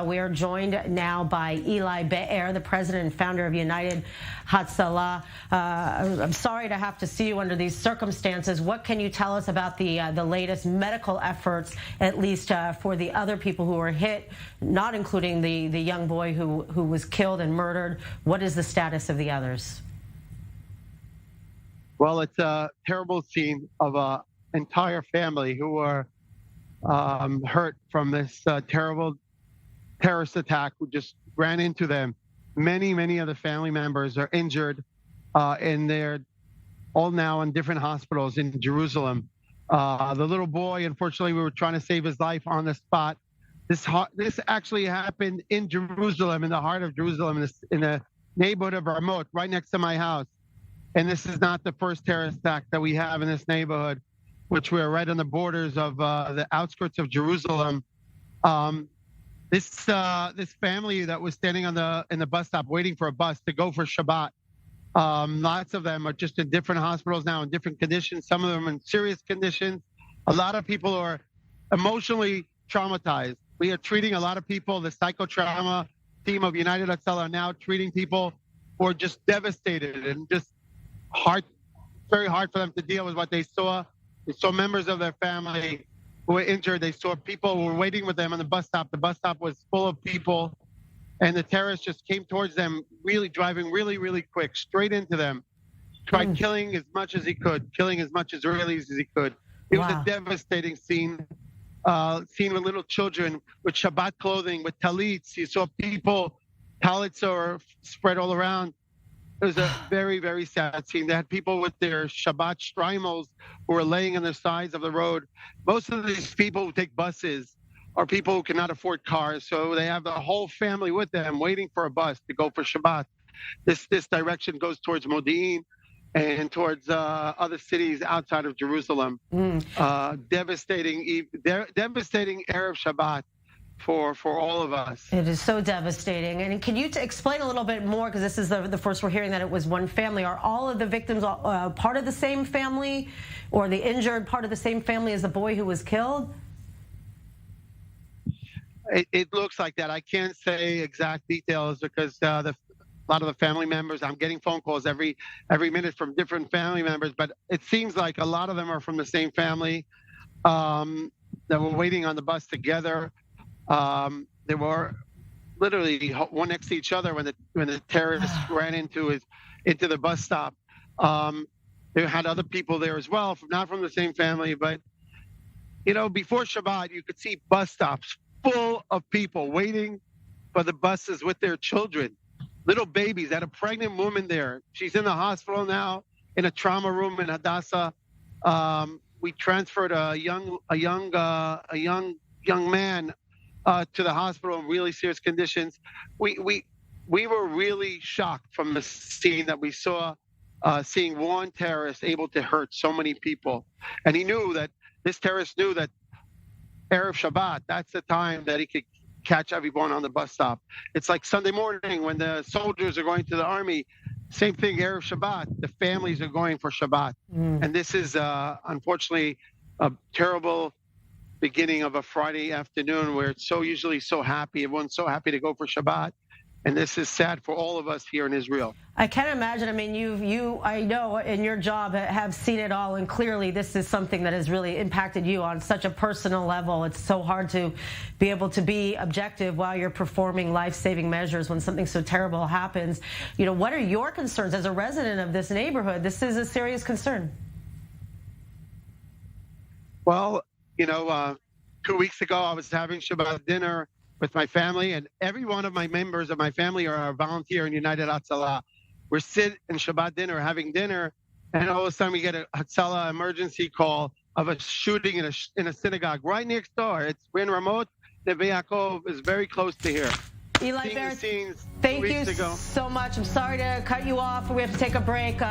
We are joined now by Eli Beer, the president and founder of United Hatzalah. I'm sorry to have to see you under these circumstances. What can you tell us about the latest medical efforts, at least for the other people who were hit, not including the young boy who was killed and murdered? What is the status of the others? Well, it's a terrible scene of an entire family who were hurt from this terrible terrorist attack who just ran into them. Many of the family members are injured, and they're all now in different hospitals in Jerusalem. The little boy, unfortunately, we were trying to save his life on the spot. This actually happened in Jerusalem, in the heart of Jerusalem, in the neighborhood of Ramot, right next to my house. And this is not the first terrorist attack that we have in this neighborhood, which we're right on the borders of the outskirts of Jerusalem. This family that was standing in the bus stop waiting for a bus to go for Shabbat. Lots of them are just in different hospitals now in different conditions. Some of them in serious conditions. A lot of people are emotionally traumatized. We are treating a lot of people. The psychotrauma team of United Hatzalah are now treating people who are just devastated and just very hard for them to deal with what they saw. They saw members of their family who were injured. They saw people who were waiting with them on the bus stop. The bus stop was full of people, and the terrorists just came towards them, driving really quick, straight into them. Tried killing as much as he could, killing as much Israelis as he could. It was a devastating scene. Scene with little children with Shabbat clothing, with talits. You saw people, talits are spread all around. It was a very sad scene. They had people with their Shabbat shtreimels who were laying on the sides of the road. Most of these people who take buses are people who cannot afford cars, so they have the whole family with them waiting for a bus to go for Shabbat. This direction goes towards Modi'in and towards other cities outside of Jerusalem. Devastating Erev Shabbat for all of us. It is so devastating. And can you explain a little bit more, because this is the first we're hearing that it was one family. Are all of the victims part of the same family, or the injured part of the same family as the boy who was killed? It looks like that. I can't say exact details because a lot of the family members, I'm getting phone calls every minute from different family members, but it seems like a lot of them are from the same family that were waiting on the bus together. They were literally one next to each other when the terrorists ran into the bus stop. They had other people there as well, not from the same family, but before Shabbat, you could see bus stops full of people waiting for the buses with their children, little babies. Had a pregnant woman there. She's in the hospital now in a trauma room in Hadassah. We transferred a young man to the hospital in really serious conditions. We were really shocked from the scene that we saw, seeing one terrorist able to hurt so many people. And this terrorist knew that Erev Shabbat, that's the time that he could catch everyone on the bus stop. It's like Sunday morning when the soldiers are going to the army. Same thing, Erev Shabbat. The families are going for Shabbat. And this is, unfortunately, a terrible beginning of a Friday afternoon where it's usually so happy. Everyone's so happy to go for Shabbat. And this is sad for all of us here in Israel. I can't imagine. I mean, I know in your job have seen it all, and clearly this is something that has really impacted you on such a personal level. It's so hard to be able to be objective while you're performing life-saving measures when something so terrible happens. What are your concerns as a resident of this neighborhood? This is a serious concern. Well, 2 weeks ago, I was having Shabbat dinner with my family, and every one of my members of my family are a volunteer in United Hatzalah. We're sitting in Shabbat dinner, having dinner, and all of a sudden we get a Hatzalah emergency call of a shooting in a synagogue right next door. We're in Ramot. Neve Yaakov is very close to here. Eli Beer, thank you so much. I'm sorry to cut you off. We have to take a break.